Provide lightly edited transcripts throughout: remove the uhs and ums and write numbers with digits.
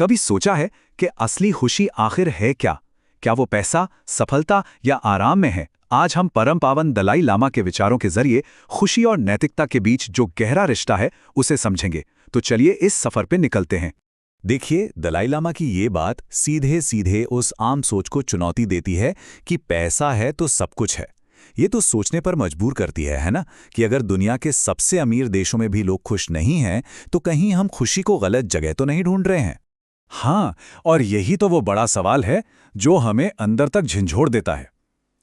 कभी सोचा है कि असली खुशी आखिर है क्या? क्या वो पैसा, सफलता या आराम में है? आज हम परम पावन दलाई लामा के विचारों के जरिए खुशी और नैतिकता के बीच जो गहरा रिश्ता है उसे समझेंगे। तो चलिए इस सफर पे निकलते हैं। देखिए, दलाई लामा की ये बात सीधे सीधे उस आम सोच को चुनौती देती है कि पैसा है तो सब कुछ है। ये तो सोचने पर मजबूर करती है ना, कि अगर दुनिया के सबसे अमीर देशों में भी लोग खुश नहीं हैं, तो कहीं हम खुशी को गलत जगह तो नहीं ढूंढ रहे हैं। हाँ, और यही तो वो बड़ा सवाल है जो हमें अंदर तक झंझोड़ देता है।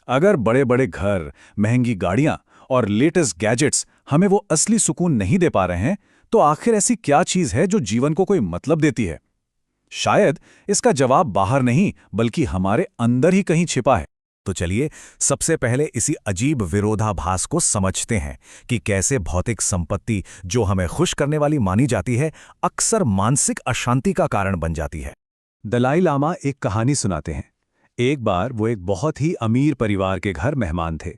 अगर बड़े बड़े घर, महंगी गाड़ियां और लेटेस्ट गैजेट्स हमें वो असली सुकून नहीं दे पा रहे हैं, तो आखिर ऐसी क्या चीज है जो जीवन को कोई मतलब देती है? शायद इसका जवाब बाहर नहीं, बल्कि हमारे अंदर ही कहीं छिपा है। तो चलिए सबसे पहले इसी अजीब विरोधाभास को समझते हैं कि कैसे भौतिक संपत्ति, जो हमें खुश करने वाली मानी जाती है, अक्सर मानसिक अशांति का कारण बन जाती है। दलाई लामा एक कहानी सुनाते हैं। एक बार वो एक बहुत ही अमीर परिवार के घर मेहमान थे।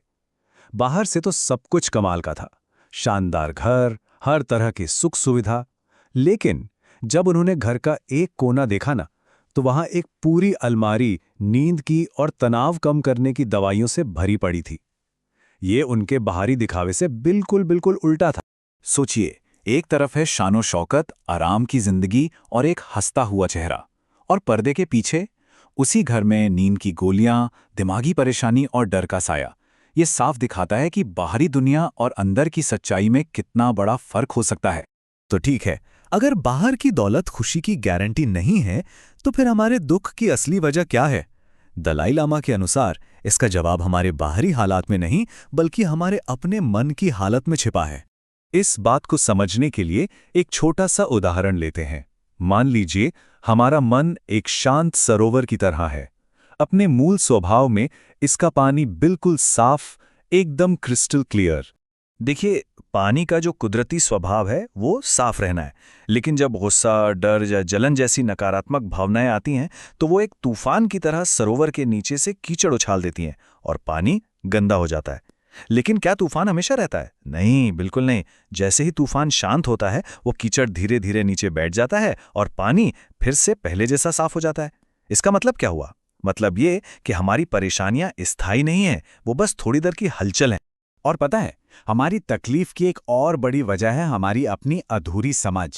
बाहर से तो सब कुछ कमाल का था, शानदार घर, हर तरह की सुख सुविधा। लेकिन जब उन्होंने घर का एक कोना देखा ना, तो वहां एक पूरी अलमारी नींद की और तनाव कम करने की दवाइयों से भरी पड़ी थी। ये उनके बाहरी दिखावे से बिल्कुल बिल्कुल उल्टा था। सोचिए, एक तरफ है शानो शौकत, आराम की जिंदगी और एक हंसता हुआ चेहरा, और पर्दे के पीछे उसी घर में नींद की गोलियां, दिमागी परेशानी और डर का साया। ये साफ दिखाता है कि बाहरी दुनिया और अंदर की सच्चाई में कितना बड़ा फर्क हो सकता है। तो ठीक है, अगर बाहर की दौलत खुशी की गारंटी नहीं है, तो फिर हमारे दुख की असली वजह क्या है? दलाई लामा के अनुसार इसका जवाब हमारे बाहरी हालात में नहीं, बल्कि हमारे अपने मन की हालत में छिपा है। इस बात को समझने के लिए एक छोटा सा उदाहरण लेते हैं। मान लीजिए हमारा मन एक शांत सरोवर की तरह है। अपने मूल स्वभाव में इसका पानी बिल्कुल साफ, एकदम क्रिस्टल क्लियर। देखिए, पानी का जो कुदरती स्वभाव है वो साफ रहना है, लेकिन जब गुस्सा, डर या जलन जैसी नकारात्मक भावनाएं आती हैं, तो वो एक तूफान की तरह सरोवर के नीचे से कीचड़ उछाल देती हैं और पानी गंदा हो जाता है। लेकिन क्या तूफान हमेशा रहता है? नहीं, बिल्कुल नहीं। जैसे ही तूफान शांत होता है, वो कीचड़ धीरे धीरे नीचे बैठ जाता है और पानी फिर से पहले जैसा साफ हो जाता है। इसका मतलब क्या हुआ? मतलब ये कि हमारी परेशानियां स्थायी नहीं है, वो बस थोड़ी देर की हलचल है। और पता है, हमारी तकलीफ की एक और बड़ी वजह है हमारी अपनी अधूरी समझ।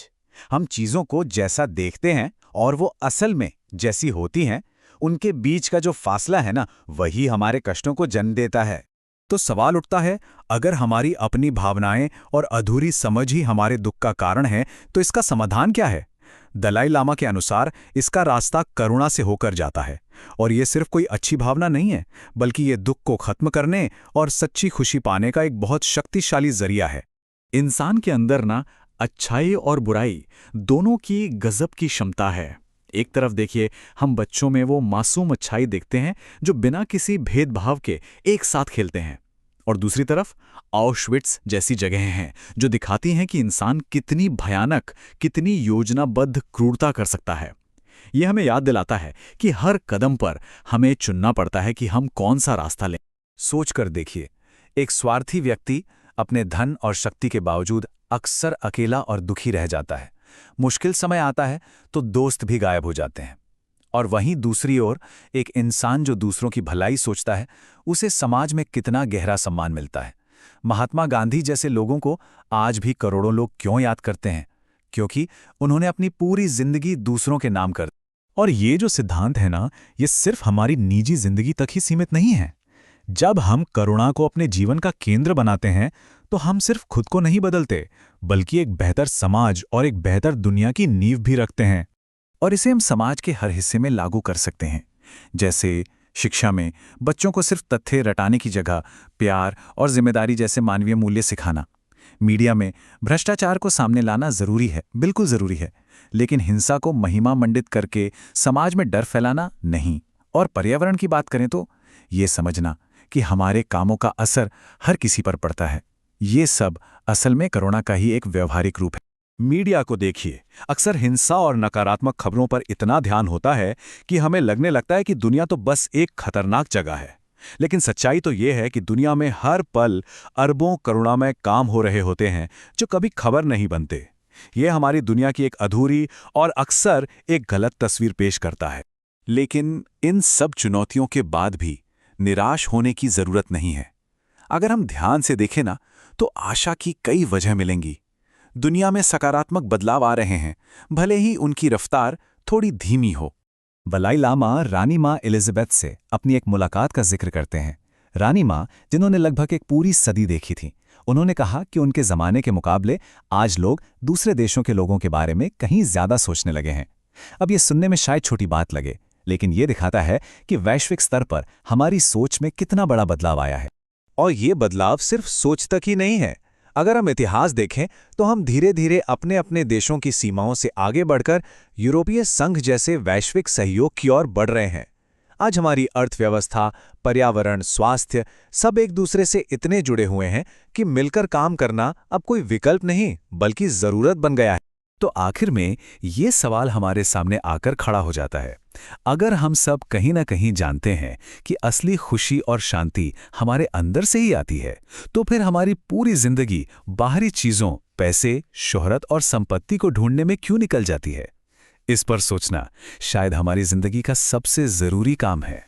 हम चीजों को जैसा देखते हैं और वो असल में जैसी होती हैं, उनके बीच का जो फासला है ना, वही हमारे कष्टों को जन्म देता है। तो सवाल उठता है, अगर हमारी अपनी भावनाएं और अधूरी समझ ही हमारे दुख का कारण है, तो इसका समाधान क्या है? दलाई लामा के अनुसार इसका रास्ता करुणा से होकर जाता है। और ये सिर्फ कोई अच्छी भावना नहीं है, बल्कि ये दुख को खत्म करने और सच्ची खुशी पाने का एक बहुत शक्तिशाली जरिया है। इंसान के अंदर ना अच्छाई और बुराई दोनों की गजब की क्षमता है। एक तरफ देखिए, हम बच्चों में वो मासूम अच्छाई देखते हैं जो बिना किसी भेदभाव के एक साथ खेलते हैं, और दूसरी तरफ ऑशविट्स जैसी जगहें हैं जो दिखाती हैं कि इंसान कितनी भयानक, कितनी योजनाबद्ध क्रूरता कर सकता है। यह हमें याद दिलाता है कि हर कदम पर हमें चुनना पड़ता है कि हम कौन सा रास्ता लें। सोच कर देखिए, एक स्वार्थी व्यक्ति अपने धन और शक्ति के बावजूद अक्सर अकेला और दुखी रह जाता है। मुश्किल समय आता है तो दोस्त भी गायब हो जाते हैं। और वहीं दूसरी ओर एक इंसान जो दूसरों की भलाई सोचता है, उसे समाज में कितना गहरा सम्मान मिलता है। महात्मा गांधी जैसे लोगों को आज भी करोड़ों लोग क्यों याद करते हैं? क्योंकि उन्होंने अपनी पूरी जिंदगी दूसरों के नाम कर दी। और ये जो सिद्धांत है ना, ये सिर्फ हमारी निजी जिंदगी तक ही सीमित नहीं है। जब हम करुणा को अपने जीवन का केंद्र बनाते हैं, तो हम सिर्फ खुद को नहीं बदलते, बल्कि एक बेहतर समाज और एक बेहतर दुनिया की नींव भी रखते हैं। और इसे हम समाज के हर हिस्से में लागू कर सकते हैं। जैसे शिक्षा में बच्चों को सिर्फ तथ्य रटाने की जगह प्यार और जिम्मेदारी जैसे मानवीय मूल्य सिखाना। मीडिया में भ्रष्टाचार को सामने लाना जरूरी है, बिल्कुल जरूरी है, लेकिन हिंसा को महिमा मंडित करके समाज में डर फैलाना नहीं। और पर्यावरण की बात करें तो ये समझना कि हमारे कामों का असर हर किसी पर पड़ता है। ये सब असल में करुणा का ही एक व्यवहारिक रूप है। मीडिया को देखिए, अक्सर हिंसा और नकारात्मक खबरों पर इतना ध्यान होता है कि हमें लगने लगता है कि दुनिया तो बस एक खतरनाक जगह है। लेकिन सच्चाई तो ये है कि दुनिया में हर पल अरबों करुणामय काम हो रहे होते हैं जो कभी खबर नहीं बनते। ये हमारी दुनिया की एक अधूरी और अक्सर एक गलत तस्वीर पेश करता है। लेकिन इन सब चुनौतियों के बाद भी निराश होने की जरूरत नहीं है। अगर हम ध्यान से देखें ना, तो आशा की कई वजह मिलेंगी। दुनिया में सकारात्मक बदलाव आ रहे हैं, भले ही उनकी रफ्तार थोड़ी धीमी हो। दलाई लामा रानी माँ एलिजाबेथ से अपनी एक मुलाकात का जिक्र करते हैं। रानी माँ, जिन्होंने लगभग एक पूरी सदी देखी थी, उन्होंने कहा कि उनके ज़माने के मुकाबले आज लोग दूसरे देशों के लोगों के बारे में कहीं ज़्यादा सोचने लगे हैं। अब ये सुनने में शायद छोटी बात लगे, लेकिन ये दिखाता है कि वैश्विक स्तर पर हमारी सोच में कितना बड़ा बदलाव आया है। और ये बदलाव सिर्फ सोच तक ही नहीं है। अगर हम इतिहास देखें तो हम धीरे धीरे अपने अपने देशों की सीमाओं से आगे बढ़कर यूरोपीय संघ जैसे वैश्विक सहयोग की ओर बढ़ रहे हैं। आज हमारी अर्थव्यवस्था, पर्यावरण, स्वास्थ्य सब एक दूसरे से इतने जुड़े हुए हैं कि मिलकर काम करना अब कोई विकल्प नहीं बल्कि जरूरत बन गया है। तो आखिर में ये सवाल हमारे सामने आकर खड़ा हो जाता है। अगर हम सब कहीं ना कहीं जानते हैं कि असली खुशी और शांति हमारे अंदर से ही आती है, तो फिर हमारी पूरी जिंदगी बाहरी चीजों, पैसे, शोहरत और संपत्ति को ढूंढने में क्यों निकल जाती है? इस पर सोचना शायद हमारी जिंदगी का सबसे जरूरी काम है।